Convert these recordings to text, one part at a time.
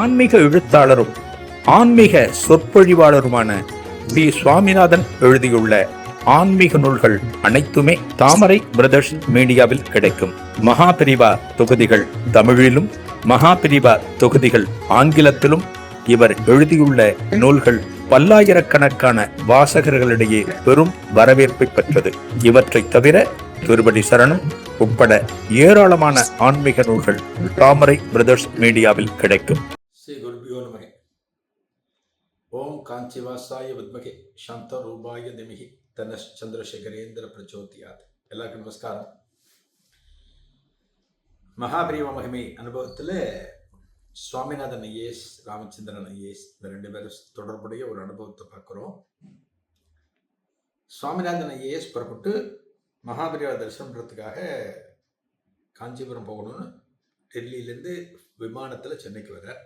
ஆன்மீக எழுத்தாளரும் ஆன்மீக சொற்பொழிவாளருமான பி. சுவாமிநாதன் எழுதியுள்ள ஆன்மீக நூல்கள் அனைத்துமே தாமரை பிரதர்ஸ் மீடியாவில் கிடைக்கும். மகாபிரிவா தொகுதிகள் தமிழிலும், மகாபிரிவா தொகுதிகள் ஆங்கிலத்திலும் இவர் எழுதியுள்ள நூல்கள் பல்லாயிரக்கணக்கான வாசகர்களிடையே பெரும் வரவேற்பை பெற்றது. இவற்றை தவிர திருப்படி சரணம் உட்பட ஏராளமான ஆன்மீக நூல்கள் தாமரை பிரதர்ஸ் மீடியாவில் கிடைக்கும். ஸ்ரீ குருபியோ நமகே. ஓம் காஞ்சிவாசாய வித்மகே சாந்த ரூபாய திமிகி தனஷ் சந்திரசேகரேந்திர பிரச்சோதியாத். எல்லாருக்கும் நமஸ்காரம். மகாபிரிவ மகிமை அனுபவத்தில் சுவாமிநாதன் ஐஏஎஸ், ராமச்சந்திரன் ஐஏஎஸ், இந்த ரெண்டு பேரும் தொடர்புடைய ஒரு அனுபவத்தை பார்க்குறோம். சுவாமிநாதன் ஐஏஎஸ் புறப்பட்டு மகாபிரிவா தரிசனத்துக்காக காஞ்சிபுரம் போகணும்னு டெல்லியிலேருந்து விமானத்தில் சென்னைக்கு வர்றார்.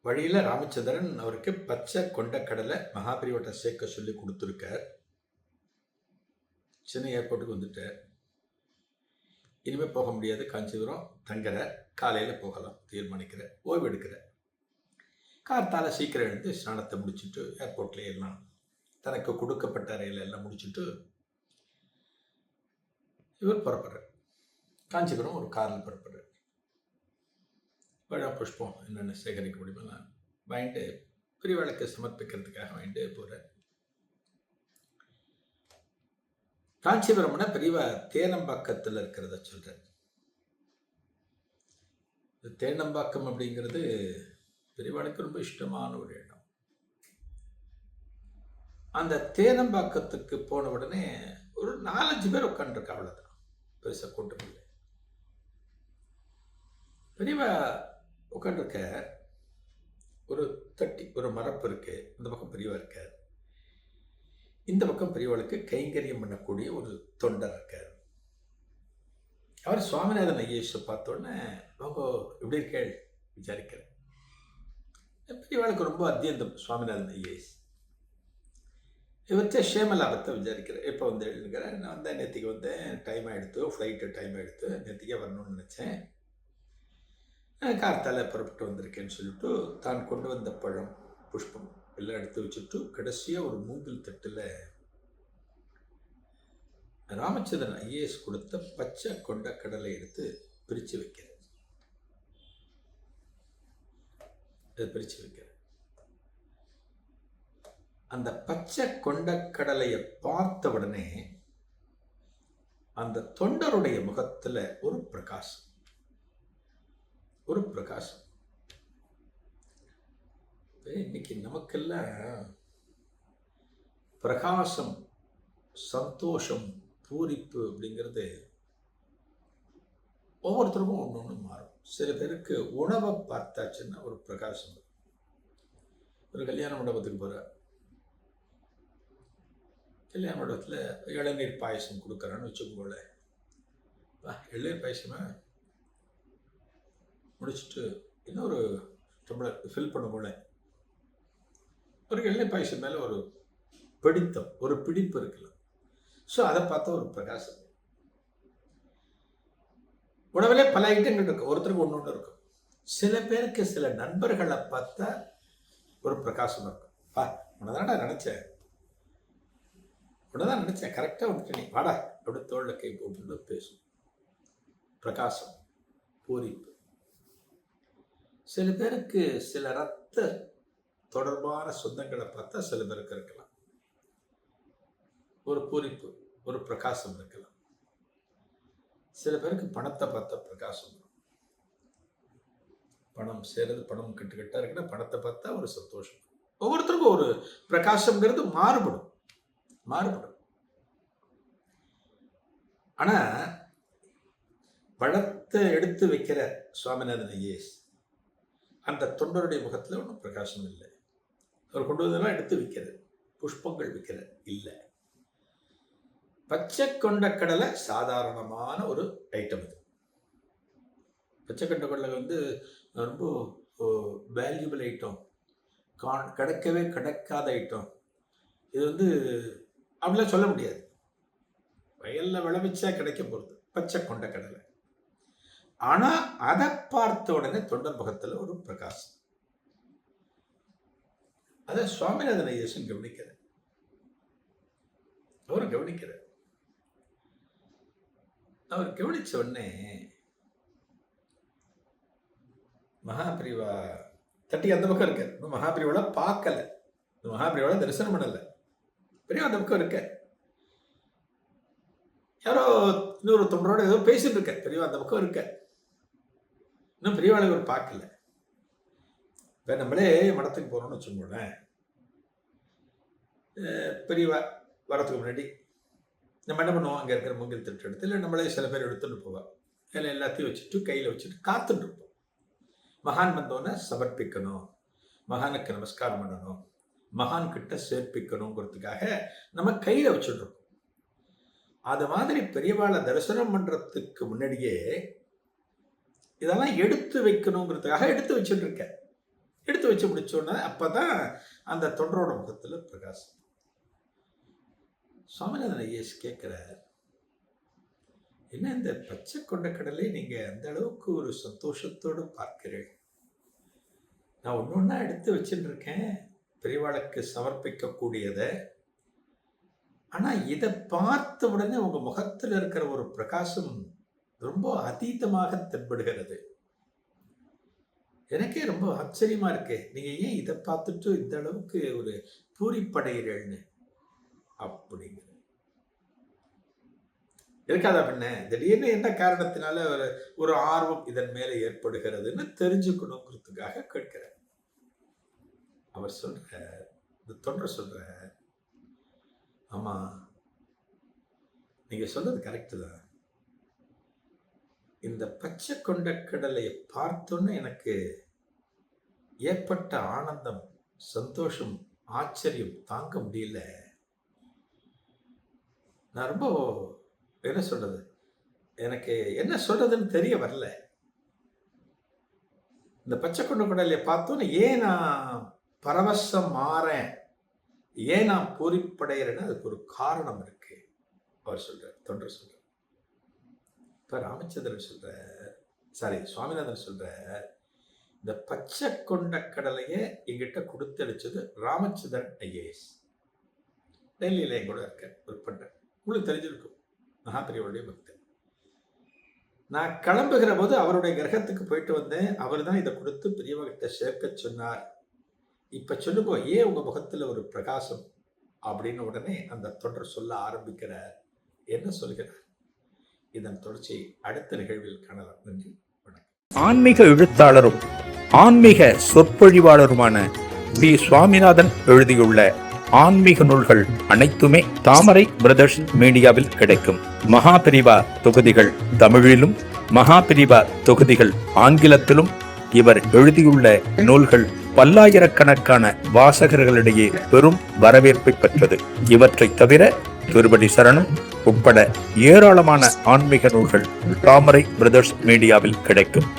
வழியில் ராமச்சந்திரன் அவருக்கு பச்சை கொண்டக்கடலை மகாபிரிவட்ட சேர்க்க சொல்லி கொடுத்துருக்கார். சென்னை ஏர்போர்ட்டுக்கு வந்துட்டார். இனிமேல் போக முடியாது, காஞ்சிபுரம் தங்குற, காலையில் போகலாம் தீர்மானிக்கிற, ஓய்வு எடுக்கிற. கார்த்தால சீக்கிரம் எழுந்து ஸ்நானத்தை முடிச்சுட்டு ஏர்போர்ட்லேயே எல்லாம் தனக்கு கொடுக்கப்பட்ட அறையில் எல்லாம் முடிச்சுட்டு இவர் புறப்படுறார். காஞ்சிபுரம் ஒரு காரில் புறப்படுறார். பழம் புஷ்பம் என்னென்ன சேகரிக்க முடியுமோ நான் வாங்கிட்டு பெரியவாளுக்கு சமர்ப்பிக்கிறதுக்காக வாங்கிட்டு போகிறேன். காஞ்சிபுரம்னா பெரியவா தேனம்பாக்கத்தில் இருக்கிறத சொல்கிறேன். தேனம்பாக்கம் அப்படிங்கிறது பெரியவாளுக்கு ரொம்ப இஷ்டமான ஒரு இடம். அந்த தேனம்பாக்கத்துக்கு போன உடனே ஒரு 4-5 பேர் உட்காந்துருக்கா, அவ்வளோதான், பெருசாக கூட்டம் இல்லை. பெரியவா உட்காந்துருக்க ஒரு தட்டி, ஒரு மரப்பு இருக்கு, இந்த பக்கம் பெரியவா இருக்கார், இந்த பக்கம் பெரியவாளுக்கு கைங்கரியம் பண்ணக்கூடிய ஒரு தொண்டர் இருக்கார். அவர் சுவாமிநாதன் ஐஏஎஸ் பார்த்தோன்னே அவங்க எப்படி இருக்கேள் விசாரிக்கிறார். பெரியவாளுக்கு ரொம்ப அத்தியந்தம் சுவாமிநாதன் ஐஏஎஸ். இவற்றை ஷேமலாபத்தை விசாரிக்கிறேன். எப்போ வந்து எழுதுங்கிறேன். நான் வந்தேன், நேற்றுக்கு வந்தேன், டைம் ஆகிடுத்து, ஃப்ளைட்டு டைம் ஆகிடுத்து, நேற்றுக்கே வரணும்னு நினச்சேன், கார்த்தால புறப்பட்டு வந்திருக்கேன்னு சொல்லிட்டு தான் கொண்டு வந்த பழம் புஷ்பம் எல்லாம் எடுத்து வச்சுட்டு கடைசியாக ஒரு மூங்கில் தட்டில் ராமச்சந்திரன் ஐஏஎஸ் கொடுத்த பச்சை கொண்ட கடலை எடுத்து பிரித்து வைக்கிறேன். பிரித்து வைக்கிறேன். அந்த பச்சை கொண்ட கடலையை பார்த்த உடனே அந்த தொண்டருடைய முகத்தில் ஒரு பிரகாசம், ஒரு பிரகாசம். இன்னைக்கு நமக்கெல்லாம் பிரகாசம், சந்தோஷம், பூரிப்பு அப்படிங்கிறது ஒவ்வொருத்தருக்கும் ஒன்று ஒன்று மாறும். சில பேருக்கு உணவை பார்த்தாச்சுன்னா ஒரு பிரகாசம். ஒரு கல்யாண மண்டபத்துக்கு போகிற, கல்யாண மண்டபத்தில் இளநீர் பாயசம் கொடுக்குறான்னு வச்சுக்கோங்கள, இளநீர் பாயசமா முடிச்சுட்டு இன்னொரு டம்ளர் ஃபில் பண்ண போல ஒரு இளநீர் பாயசம் மேலே ஒரு பிடித்தம், ஒரு பிடிப்பு இருக்கலாம். ஸோ அதை பார்த்தா ஒரு பிரகாசம். உணவிலே பல ஐட்டங்கள் இருக்கும், ஒருத்தருக்கு ஒன்று ஒன்று இருக்கும். சில பேருக்கு சில நண்பர்களை பார்த்தா ஒரு பிரகாசம் இருக்கும். உன்னதான்டா நினச்சேன், உன்னதான் நினச்சேன், கரெக்டாக வந்துட்டு நீ வாடா அப்படி தோளில் கை போட்டு பேசும். பிரகாசம், பூரிப்பு. சில பேருக்கு சில ரத்த தொடர்பான சொந்தங்களை பார்த்தா சில பேருக்கு இருக்கலாம் ஒரு பூரிப்பு, ஒரு பிரகாசம் இருக்கலாம். சில பேருக்கு பணத்தை பார்த்தா பிரகாசம், பணம் சேருது, பணம் கட்டுக்கட்டா இருக்குன்னா பணத்தை பார்த்தா ஒரு சந்தோஷம். ஒவ்வொருத்தருக்கும் ஒரு பிரகாசம்ங்கிறது மாறுபடும். ஆனா பழத்தை எடுத்து வைக்கிற சுவாமிநாதன் ஐஏஎஸ் அந்த தொண்டருடைய முகத்தில் ஒன்றும் பிரகாசம் இல்லை. அவர் கொண்டு வந்தெல்லாம் எடுத்து விற்கிறது, புஷ்பங்கள் விற்கிற இல்லை. பச்சை கொண்ட கடலை சாதாரணமான ஒரு ஐட்டம். இது பச்சை கொண்ட கடலை வந்து ரொம்ப வேல்யூபிள் ஐட்டம், கிடைக்கவே கிடைக்காத ஐட்டம். இது வந்து அப்படிலாம் சொல்ல முடியாது. வயலில் விளைவிச்சா கிடைக்க போகிறது பச்சை கொண்ட கடலை. ஆனா அதை பார்த்த உடனே தொண்டர் முகத்துல ஒரு பிரகாசம். அதை சுவாமிநாதன் ஐயேசன் கவனிக்கிறார். அவர் கவனிக்கிறார். அவர் கவனிச்ச உடனே மகாபிரிவா தட்டி அந்த பக்கம் இருக்கார். மகாபிரிவால பார்க்கல, மகாபிரிவால தரிசனம் பண்ணல, பெரிய அந்த பக்கம் இருக்க. யாரோ இன்னொரு தொண்டரோட ஏதோ பேசிட்டு இருக்க, பெரியவா அந்த பக்கம் இருக்க. இன்னும் பெரியவாளை இவர் பார்க்கல. இப்போ நம்மளே மடத்துக்கு போறோம்னு வச்சுக்கோங்களேன், பெரியவா வரத்துக்கு முன்னாடி நம்ம என்ன பண்ணுவோம், அங்கே இருக்கிற மூங்கில் தட்டு எடுத்து, இல்லை நம்மளே சில பேர் எடுத்துட்டு போவோம், அதில் எல்லாத்தையும் வச்சுட்டு கையில் வச்சுட்டு காத்துட்டு இருப்போம். மகான் வந்தோன்னே சமர்ப்பிக்கணும், மகானுக்கு நமஸ்காரம் பண்ணணும், மகான் கிட்ட சேர்ப்பிக்கணுங்கிறதுக்காக நம்ம கையில் வச்சுட்டு இருப்போம். அது மாதிரி பெரியவாளை தரிசனம் பண்றதுக்கு முன்னாடியே இதெல்லாம் எடுத்து வைக்கணுங்கிறதுக்காக எடுத்து வச்சுட்டு இருக்கேன். எடுத்து வச்சு முடிச்சோன்னா அப்பதான் அந்த தொண்டரோட முகத்துல பிரகாசம். சுவாமிநாதன் ஐயேஸ் கேட்கிறார், என்ன இந்த பச்சை கொண்ட கடலை நீங்க அந்த அளவுக்கு ஒரு சந்தோஷத்தோடு பார்க்கிறீர்கள்? நான் ஒன்று ஒன்றா எடுத்து வச்சுட்டு இருக்கேன் பெரியவாளுக்கு சமர்ப்பிக்கக்கூடியதை. ஆனா இதை பார்த்த உடனே உங்க முகத்தில் இருக்கிற ஒரு பிரகாசம் ரொம்ப அதீதமாக தென்படுகிறது. எனக்கே ரொம்ப ஆச்சரியமா இருக்கு, நீங்க ஏன் இதை பார்த்துட்டு இந்த அளவுக்கு ஒரு பூரிப்படைகிறீர்கள்னு அப்படிங்கிற இருக்காதா பின்ன? திடீர்னு என்ன காரணத்தினால ஒரு ஆர்வம் இதன் மேல ஏற்படுகிறதுன்னு தெரிஞ்சுக்கணுங்கிறதுக்காக கேட்கிறார். அவர் சொல்ற, இந்த தொண்டர் சொல்ற, ஆமா நீங்க சொல்றது கரெக்டு தான். இந்த பச்சை கொண்ட கடலையை பார்த்தோன்னு எனக்கு ஏற்பட்ட ஆனந்தம், சந்தோஷம், ஆச்சரியம் தாங்க முடியல. நான் ரொம்ப என்ன சொல்றது, எனக்கு என்ன சொல்றதுன்னு தெரிய வரல. இந்த பச்சை கொண்ட கடலையை பார்த்தோன்னு ஏன் நான் பரவசம் மாறேன், ஏன் நான் பூரிப்படைகிறேன்னு அதுக்கு ஒரு காரணம் இருக்கு. அவர் சொல்றார், தொண்டர் சொல்றார். இப்ப ராமச்சந்திரன் சொல்ற, சுவாமிநாதன் சொல்ற, இந்த பச்சை கொண்ட கடலையை எங்கிட்ட கொடுத்தடிச்சது ராமச்சந்திரன் ஐஏஎஸ். டெல்லியில என் கூட இருக்க ஒர்க் பண்றேன். உங்களுக்கு தெரிஞ்சிருக்கும், மகாபிரிவாளுடைய பக்தர். நான் கிளம்புகிற போது அவருடைய கிரகத்துக்கு போயிட்டு வந்தேன். அவர் தான் இதை கொடுத்து பெரியவகிட்ட சேர்க்க சொன்னார். இப்ப சொல்லுங்க, ஏன் உங்க முகத்துல ஒரு பிரகாசம் அப்படின்னு உடனே அந்த தொண்டர் சொல்ல ஆரம்பிக்கிறார். என்ன சொல்கிறார்? இதன் தொடர்ச்சி அடுத்த நிகழ்வில் காணலாம். நன்றி, வணக்கம். ஆன்மீக எழுத்தாளரும் ஆன்மீக சொற்பொழிவாளருமான பி. சுவாமிநாதன் எழுதியுள்ள ஆன்மீக நூல்கள் அனைத்துமே தாமரை பிரதர்ஸ் மீடியாவில் கிடைக்கும். மகாபிரிவா தொகுதிகள் தமிழிலும், மகாபிரிவா தொகுதிகள் ஆங்கிலத்திலும் இவர் எழுதியுள்ள நூல்கள் பல்லாயிரக்கணக்கான வாசகர்களிடையே பெரும் வரவேற்பை பெற்றது. இவற்றை தவிர திருப்படி சரணம் உட்பட ஏராளமான ஆன்மீக நூல்கள் தாமரை பிரதர்ஸ் மீடியாவில் கிடைக்கும்.